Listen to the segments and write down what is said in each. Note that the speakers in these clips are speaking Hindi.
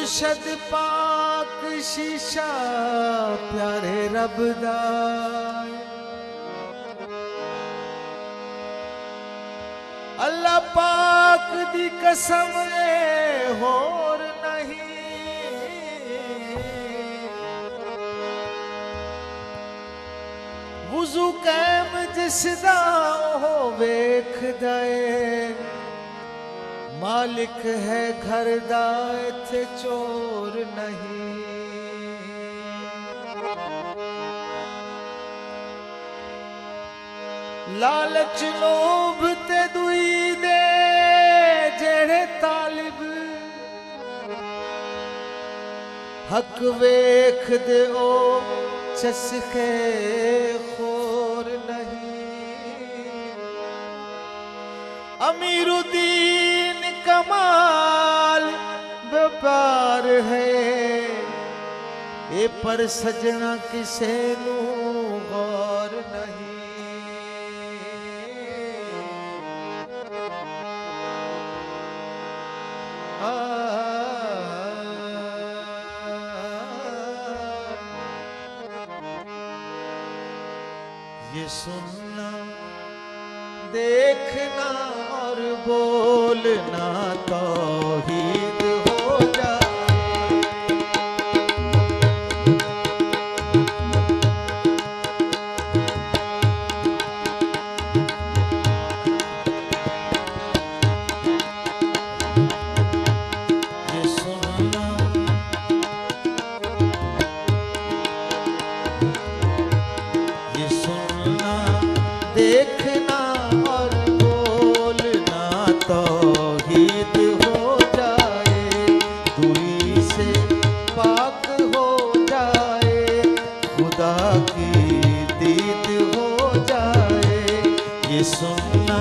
मुर्शद पाक शीशा प्यारे रब दा अल्लाह पाक दी कसम होर नहीं वुजू कैम जिसदा हो वेखदा है मालिक है घर दा इत्थे चोर नहीं लालच लोभ ते दुई दे जेड़े तालिब हक वेख दे ओ चसके खोर नहीं अमीरुद्दीन कमाल व्यापार है ए पर सजना किसे नू गौर नहीं ये सुनना देखना और बोलना तौहीद हो जाए ये सुनना ये सुनना देखना और बोलना तौहीद हो जाए दूरी से पाक हो जाए खुदा की दीद हो जाए ये सुनना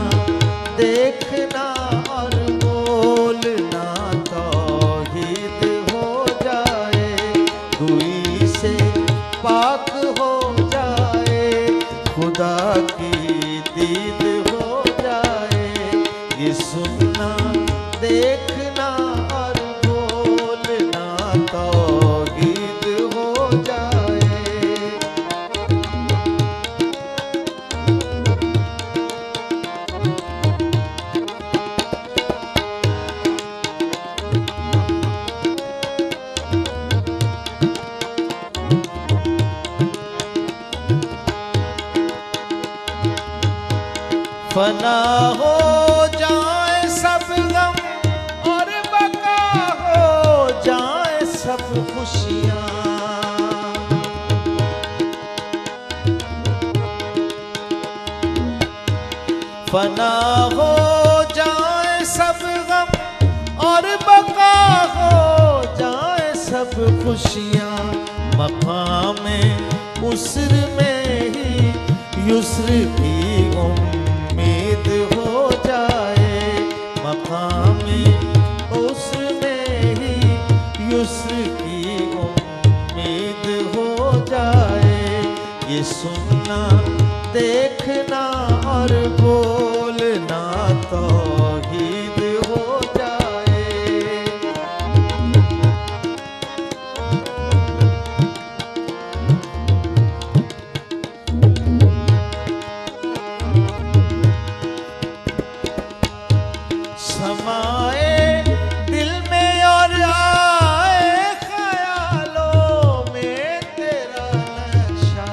देखना और बोलना तौहीद हो जाए दूरी से पाक हो जाए खुदा की दीद हो जाए ये सुनना देखना और बोलना तौहीद हो जाए फना हो जाए सब गम और बका हो जाए सब खुशियाँ फना हो जाए सब गम और बका हो जाए सब खुशियाँ मकाम उस्र में ही युस्र की उम्मीद हो जाए मकाम उसमें ही युस्र की उम्मीद हो जाए ये सुनना देखना और बोलना तौहीद हो जाए समाए दिल में और आए ख्यालों में तेरा नक्शा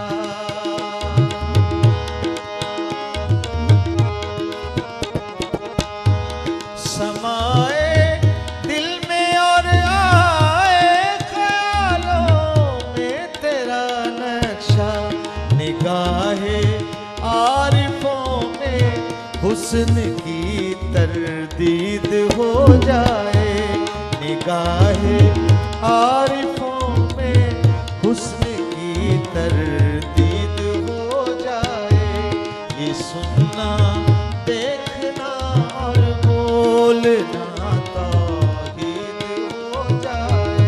समाए दिल में और आए ख्यालों में तेरा नक्शा निगाहे आरिफों में हुस्न की तरदीद हो जाए निगाहे आरिफों में हुस्न की तरदीद हो जाए ये सुनना देखना और बोलना तौहीद हो जाए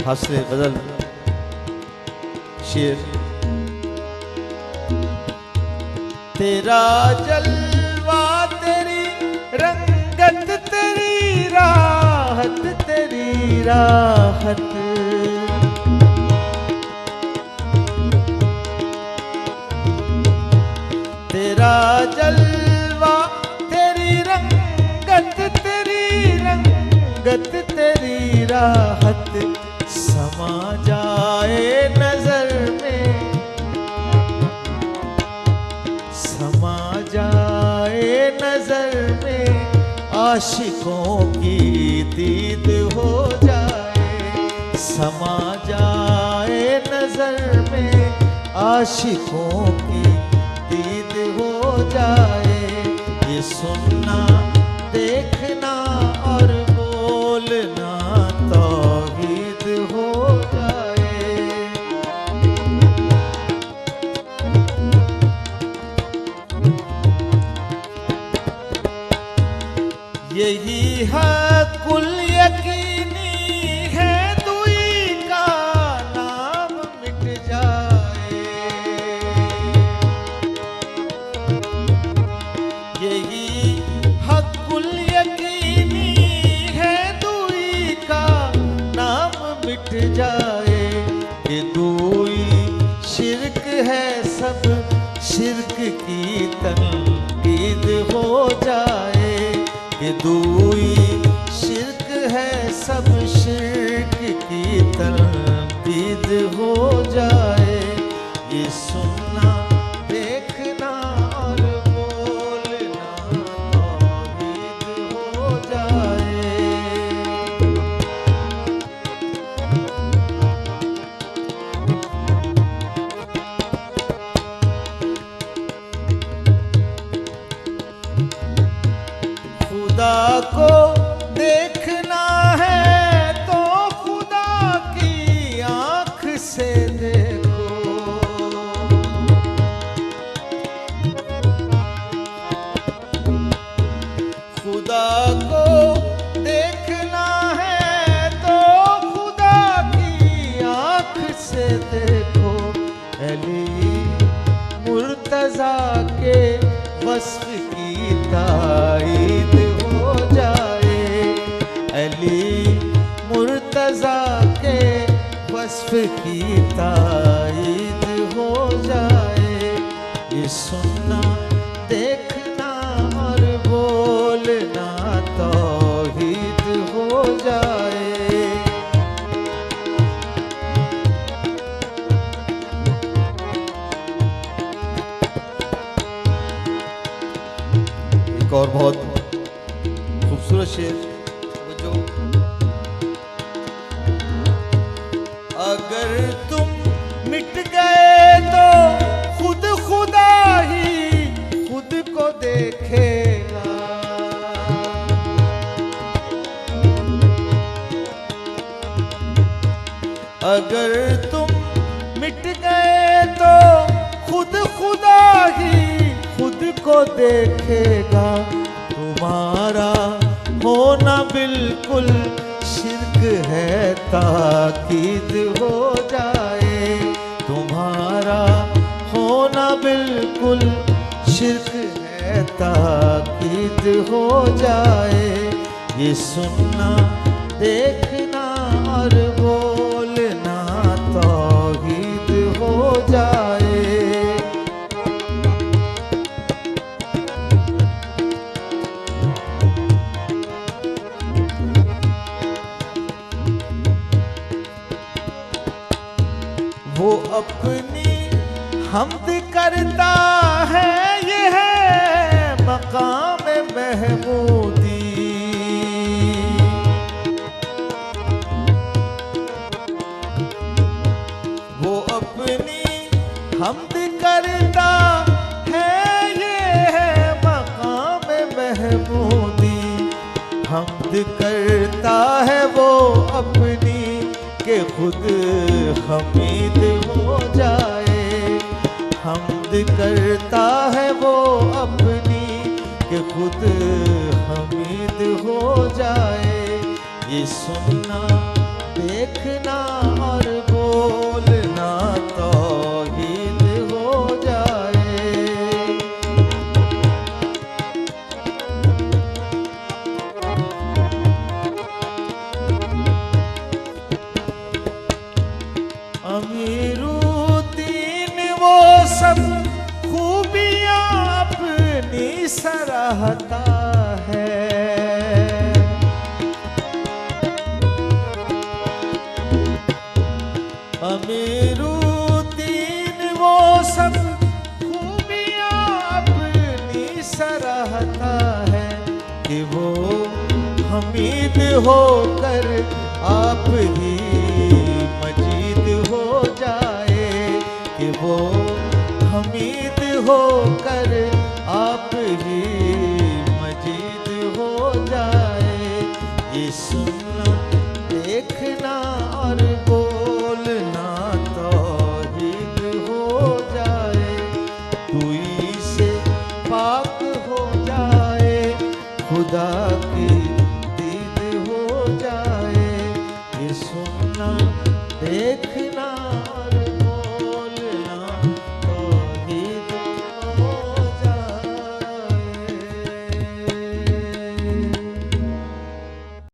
हासिल गजल शेर तेरा जलवा तेरी रंगत तेरी राहत तेरी राहत। तेरा जलवा तेरी रंगत तेरी रंगत तेरी राहत समा जाए नजर में, समा जाए नजर में आशिकों की दीद हो जाए, समा जाए नजर में आशिकों की दीद हो जाए। ये सुनना देखना और बोलना तौहीद हो जाए। यही हक़ुल यकीनी है दुई का नाम मिट जाए, यही हक़ुल यकीनी है दुई का नाम मिट जाए। ये दुई शिरक है सब शिरक की तनकीद हो जाए, ये दुई शिरक है सब शिरक की तनकीद हो जाए। ये सुनना देखना और बोलना तौहीद हो जाए। खुदा को देखना है तो खुदा की आँख से देखो, खुदा को देखना है तो खुदा की आँख से देखो। अली मुर्तज़ा के वस्फ की ताईद हो जाए, अली मुर्तज़ा के वस्फ की ताईद हो जाए। ये सुनना देखना और बोलना तौहीद हो जाए। एक और बहुत खूबसूरत शेर वो जो, अगर तुम मिट गए तो खुद खुदा ही खुद को देखेगा, अगर तुम मिट गए तो खुद खुदा ही खुद को देखेगा। तुम्हारा होना बिल्कुल शिर्क है ताकीद हो जाए, तुम्हारा होना बिल्कुल शिर्क है ताकीद हो जाए। ये सुनना देखना और बोलना तौहीद हो जाए। वो अपनी हम्द करता है ये है मकाम महमूदी, वो अपनी हम्द करता है ये है मकाम महमूदी। हम्द करता है वो अपनी के खुद हमीद हो जाए, हम्द करता है वो अपनी के खुद हमीद हो जाए। ये सुनना देखना और बोलना तौहीद हो जाए। सराहता है। अमीरुद्दीन वो सब खूबियाँ अपनी सराहता है कि वो हमीद होकर आप ही मजीद हो जाए, कि वो हमीद होकर आप ही मजीद हो जाए। ये सुनना, देखना और बोलना